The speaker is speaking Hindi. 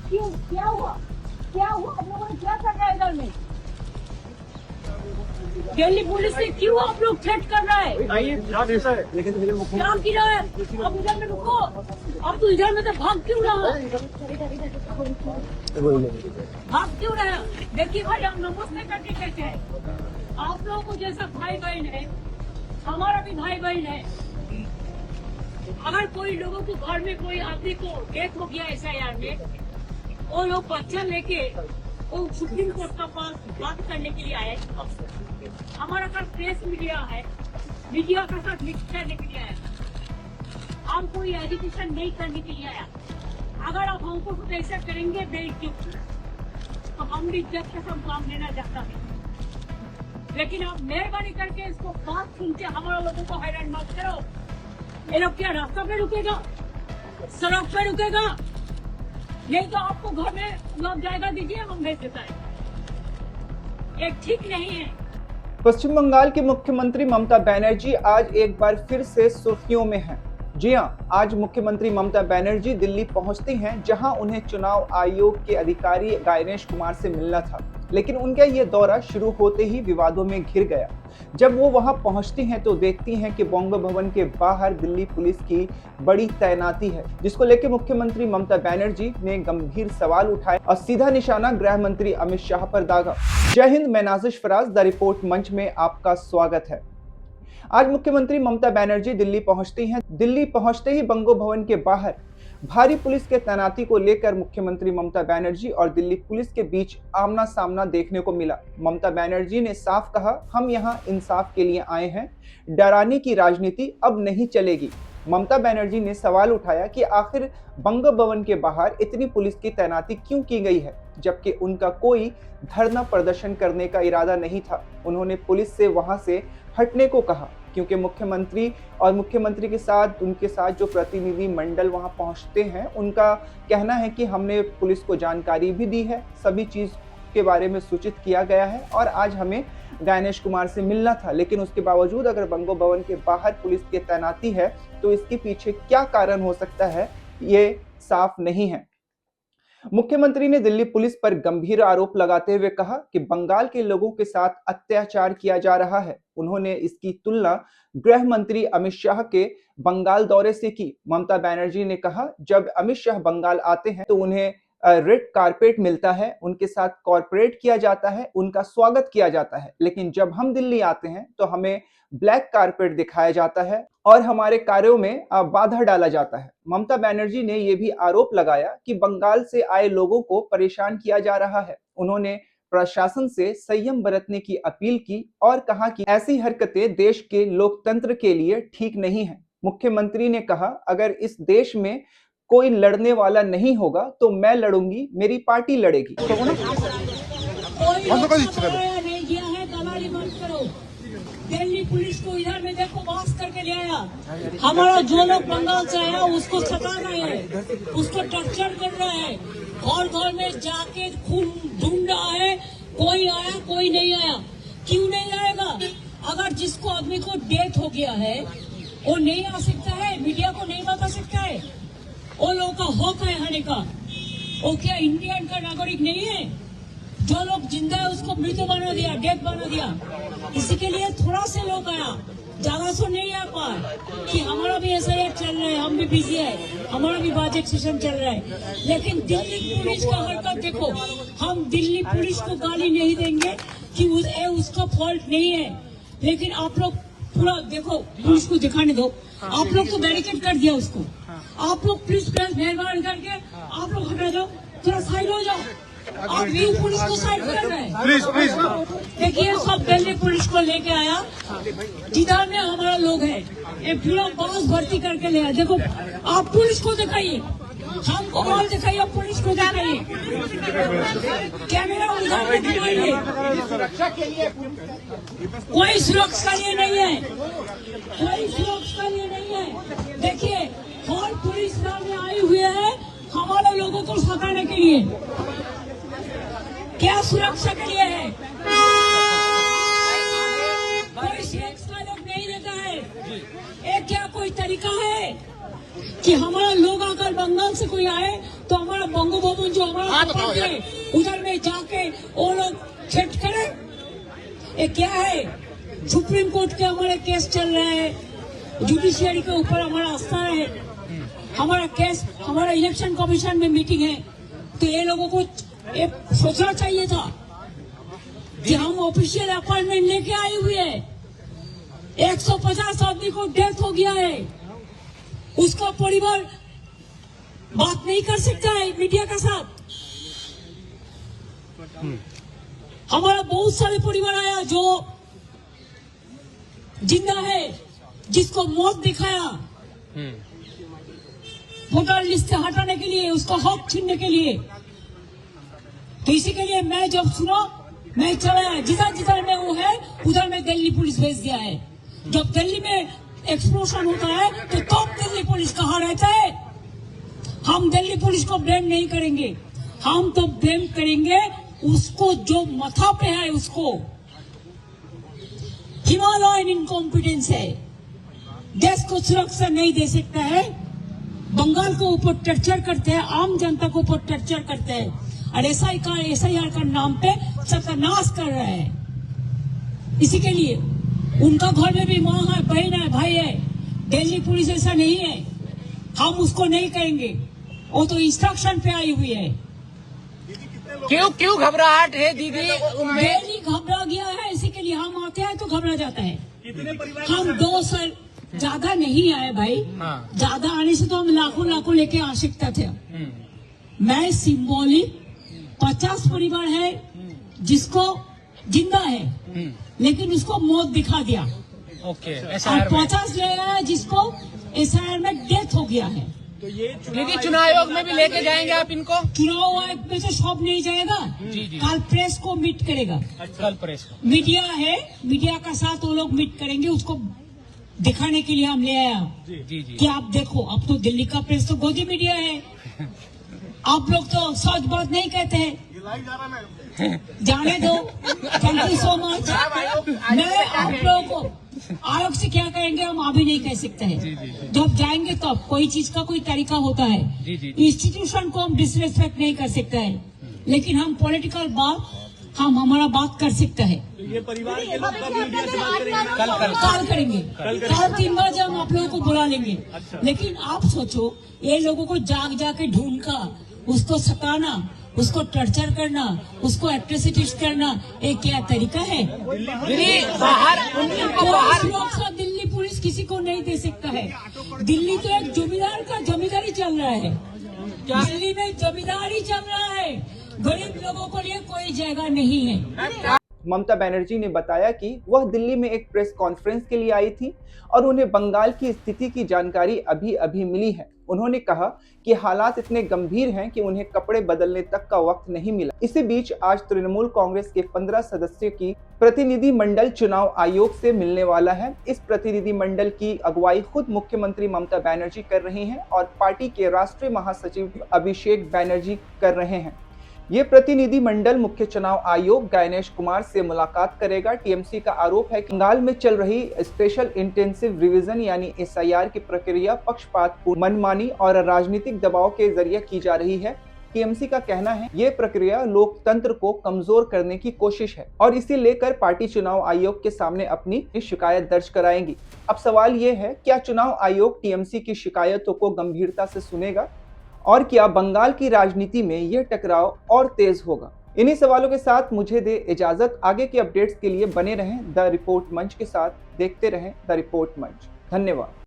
क्यों, क्या हुआ आप लोगों ने क्या कर रहा है इधर में? दिल्ली पुलिस से क्यों आप लोग थ्रेट कर रहा है? क्या गिरा है? अब इधर में रुको, अब तो इधर में तो भाग क्यों रहा है? देखिए भाई, हम नमस्ते करके कहते हैं, आप लोगों को जैसा भाई बहन है, हमारा भी भाई बहन है। अगर कोई लोगों को घर में कोई आदमी को डेथ हो गया SIR में, वो लोग बच्चा लेके वो सुप्रीम कोर्ट का पास बात करने के लिए आए। हमारा का प्रेस मीडिया है, मीडिया का साथ मिक्स करने के लिए आया। हम कोई एजुकेशन नहीं करने के लिए आया। अगर आप हमको कुछ ऐसा करेंगे बेइज्जत, तो हम भी इज्जत के साथ काम लेना चाहता है। लेकिन आप मेहरबानी करके इसको बात सुन के हमारे लोगों को हैरान मत करो। ये लोग क्या रास्ता पे रुकेगा, सड़क पे रुकेगा? नहीं तो आपको घर में लोग जायगा दीजिए, हम भेज देता है। ये ठीक नहीं है। पश्चिम बंगाल की मुख्यमंत्री ममता बनर्जी आज एक बार फिर से सुर्खियों में हैं। जी हां, आज मुख्यमंत्री ममता बनर्जी दिल्ली पहुंचती हैं, जहां उन्हें चुनाव आयोग के अधिकारी गणेश कुमार से मिलना था। लेकिन उनका ये दौरा शुरू होते ही विवादों में घिर गया। जब वो वहां पहुंचती हैं तो देखती हैं कि बंगो भवन के बाहर दिल्ली पुलिस की बड़ी तैनाती है, जिसको लेकर मुख्यमंत्री ममता बनर्जी ने गंभीर सवाल उठाए और सीधा निशाना गृह मंत्री अमित शाह पर दागा। जय हिंद, मैं नाजिश फराज, द रिपोर्ट मंच में आपका स्वागत है। आज मुख्यमंत्री ममता बनर्जी दिल्ली पहुंचती हैं। दिल्ली पहुंचते ही बंगो भवन के बाहर भारी पुलिस के तैनाती को लेकर मुख्यमंत्री ममता बनर्जी और दिल्ली पुलिस के बीच आमना सामना देखने को मिला। ममता बनर्जी ने साफ कहा, हम यहां इंसाफ के लिए आए हैं, डराने की राजनीति अब नहीं चलेगी। ममता बनर्जी ने सवाल उठाया कि आखिर बंगो भवन के बाहर इतनी पुलिस की तैनाती क्यों की गई है, जबकि उनका कोई धरना प्रदर्शन करने का इरादा नहीं था। उन्होंने पुलिस से वहां से हटने को कहा, क्योंकि मुख्यमंत्री और मुख्यमंत्री के साथ उनके साथ जो प्रतिनिधि मंडल वहां पहुंचते हैं, उनका कहना है कि हमने पुलिस को जानकारी भी दी है, सभी चीज के बारे में सूचित किया गया है और आज हमें गणेश कुमार से मिलना था। लेकिन उसके बावजूद अगर बंगो भवन के बाहर पुलिस की तैनाती है तो इसके पीछे क्या कारण हो सकता है, ये साफ नहीं है। मुख्यमंत्री ने दिल्ली पुलिस पर गंभीर आरोप लगाते हुए कहा कि बंगाल के लोगों के साथ अत्याचार किया जा रहा है। उन्होंने इसकी तुलना गृह मंत्री अमित शाह के बंगाल दौरे से की। ममता बनर्जी ने कहा, जब अमित शाह बंगाल आते हैं तो उन्हें रेड कारपेट मिलता है, उनके साथ कॉर्पोरेट किया जाता है, उनका स्वागत किया जाता है। लेकिन जब हम दिल्ली आते हैं तो हमें ब्लैक कारपेट दिखाया जाता है और हमारे कार्यों में बाधा डाला जाता है। ममता बनर्जी ने यह भी आरोप लगाया कि बंगाल से आए लोगों को परेशान किया जा रहा है। उन्होंने प्रशासन से संयम बरतने की अपील की और कहा कि ऐसी हरकतें देश के लोकतंत्र के लिए ठीक नहीं है। मुख्यमंत्री ने कहा, अगर इस देश में कोई लड़ने वाला नहीं होगा तो मैं लड़ूंगी, मेरी पार्टी लड़ेगी। दिल्ली पुलिस को इधर में देखो वास करके ले आया। हमारा जो लोग बंगाल से आया उसको सता रहे हैं, उसको टॉर्चर कर रहे हैं, घर घर में जाके खून ढूंढ रहा है। कोई आया, कोई नहीं आया। क्यों नहीं आएगा? अगर जिसको आदमी को डेथ हो गया है वो नहीं आ सकता है, मीडिया को नहीं बता सकता है। वो लोगों का हक है आने का। वो क्या इंडियन का नागरिक नहीं है? जो लोग जिंदा है उसको मृत बना दिया, डेथ बना दिया। इसी के लिए थोड़ा से लोग आया, ज्यादा सो नहीं आ पाए कि हमारा भी SIR चल रहा है, हम भी बिजी है, हमारा भी बजट सेशन चल रहा है। लेकिन दिल्ली पुलिस का हरकत देखो। हम दिल्ली पुलिस को गाली नहीं देंगे कि उसका फॉल्ट नहीं है, लेकिन आप लोग पूरा देखो, पुलिस को दिखाने दो। आप लोग तो बैरिकेड कर दिया उसको। आप लोग प्लीज मेहरबानी करके आप लोग हटा जाओ, थोड़ा साइड हो जाओ। आप भी पुलिस को साइड कर रहे हैं। प्लीज प्लीज देखिए, सब दिल्ली पुलिस को लेके आया, जिधर में हमारा लोग है, एक पूरा बॉस भर्ती करके ले आया। देखो, आप पुलिस को दिखाइए, हमको माल दिखाइए, पुलिस को दिखाइए, कैमरा उधर पे दिखाइए। कोई सुरक्षा के लिए नहीं है, कोई सुरक्षा के लिए नहीं है। देखिए, और पुलिस में आए हुए हैं हमारे लोगों को सताने के लिए। क्या सुरक्षा के लिए है? कोई सुरक्षा लोग नहीं देता है। एक क्या कोई तरीका है कि हमारा लोग अगर बंगाल से कोई आए तो हमारा बंगो भवन जो हमारा कपाट है उधर में जाके वो लोग चेक करे। ये क्या है? सुप्रीम कोर्ट के हमारे केस चल रहे हैं, जुडिशियरी के ऊपर हमारा आस्था है, हमारा केस, हमारा इलेक्शन कमीशन में मीटिंग है। तो ये लोगों को ये सोचना चाहिए था कि हम ऑफिशियल अपॉइंटमेंट लेके आए हुए हैं, 150 आदमी को डेथ हो गया है, उसका परिवार बात नहीं कर सकता है मीडिया के साथ। हमारा बहुत सारे परिवार आया जो जिंदा है, जिसको मौत दिखाया वोटर लिस्ट से हटाने के लिए, उसका हक छीनने के लिए। तो इसी के लिए मैं जब सुना, मैं चला जिधर जिधर में वो है उधर में दिल्ली पुलिस भेज दिया है। जब दिल्ली में एक्सप्लोजन होता है तो तब दिल्ली पुलिस कहाँ रहता है? हम दिल्ली पुलिस को ब्लेम नहीं करेंगे, हम तो ब्लेम करेंगे उसको जो माथा पे है, उसको हिमालयन इनकॉम्पिटेंस है, देश को सुरक्षा नहीं दे सकता है, बंगाल को ऊपर टर्चर करते हैं, आम जनता को ऊपर टर्चर करते हैं और एसआईआर का नाम पे सत्यानाश कर रहा है। इसी के लिए उनका घर में भी माँ है, बहन है, भाई है। दिल्ली पुलिस ऐसा नहीं है, हम उसको नहीं कहेंगे, वो तो इंस्ट्रक्शन पे आई हुई है। क्यों घबराहट है दीदी? दिल्ली घबरा गया है, इसी के लिए हम आते हैं तो घबरा जाता है। हम 2 साल ज्यादा नहीं आए भाई, ज्यादा आने से तो हम लाखों लेके आ सकते थे। मैं सिंबॉलिक 50 परिवार है जिसको जिंदा है लेकिन उसको मौत दिखा दिया, ओके, और 50 ले आया जिसको एसआईआर में डेथ हो गया है। तो ये दीदी चुनाव आयोग में भी लेके जाएंगे आप इनको? चुनाव आयोग में तो सब नहीं जाएगा, जी। कल प्रेस को मीट करेगा। कल प्रेस को मीडिया है, मीडिया का साथ वो लोग मीट करेंगे, उसको दिखाने के लिए हम ले आया जी। कि आप देखो, अब तो दिल्ली का प्रेस तो गोदी मीडिया है, आप लोग तो सच बात नहीं कहते हैं। जाने दो, थैंक यू सो मच। मैं आप लोगों को आयोग से क्या कहेंगे हम अभी नहीं कह सकते हैं, जब जाएंगे तब। तो कोई चीज का कोई तरीका होता है, इंस्टीट्यूशन को हम डिसरेस्पेक्ट नहीं कर सकते हैं, लेकिन हम पॉलिटिकल बात, हम हमारा बात कर सकते हैं। ये परिवार के लोग कब मीडिया से बात करेंगे? कल करेंगे, कल 3 बजे हम आप लोगों को बुला लेंगे। लेकिन आप सोचो, ये लोगों को जाके ढूंढकर उसको सताना, उसको टॉर्चर करना, उसको एट्रोसिटी करना, ये क्या तरीका है? दिल्ली पुलिस किसी को नहीं दे सकता है। दिल्ली तो एक जमींदार का जमींदारी चल रहा है, दिल्ली में जमींदारी चल रहा है, गरीब लोगों को लिए कोई जगह नहीं है। ममता बनर्जी ने बताया कि वह दिल्ली में एक प्रेस कॉन्फ्रेंस के लिए आई थी और उन्हें बंगाल की स्थिति की जानकारी अभी मिली है। उन्होंने कहा कि हालात इतने गंभीर हैं कि उन्हें कपड़े बदलने तक का वक्त नहीं मिला। इसी बीच आज तृणमूल कांग्रेस के 15 सदस्यों की प्रतिनिधि मंडल चुनाव आयोग से मिलने वाला है। इस प्रतिनिधि मंडल की अगुवाई खुद मुख्यमंत्री ममता बनर्जी कर रही हैं और पार्टी के राष्ट्रीय महासचिव अभिषेक बनर्जी कर रहे हैं। ये प्रतिनिधि मंडल मुख्य चुनाव आयोग गणेश कुमार से मुलाकात करेगा। टीएमसी का आरोप है कि बंगाल में चल रही स्पेशल इंटेंसिव रिवीजन यानी एसआईआर की प्रक्रिया पक्षपातपूर्ण, मनमानी और राजनीतिक दबाव के जरिए की जा रही है। टीएमसी का कहना है ये प्रक्रिया लोकतंत्र को कमजोर करने की कोशिश है और इसे लेकर पार्टी चुनाव आयोग के सामने अपनी शिकायत दर्ज कराएंगी। अब सवाल ये है, क्या चुनाव आयोग टीएमसी की शिकायतों को गंभीरता से सुनेगा और क्या बंगाल की राजनीति में यह टकराव और तेज होगा? इन्हीं सवालों के साथ मुझे दे इजाजत। आगे की अपडेट्स के लिए बने रहें द रिपोर्ट मंच के साथ, देखते रहें द रिपोर्ट मंच। धन्यवाद।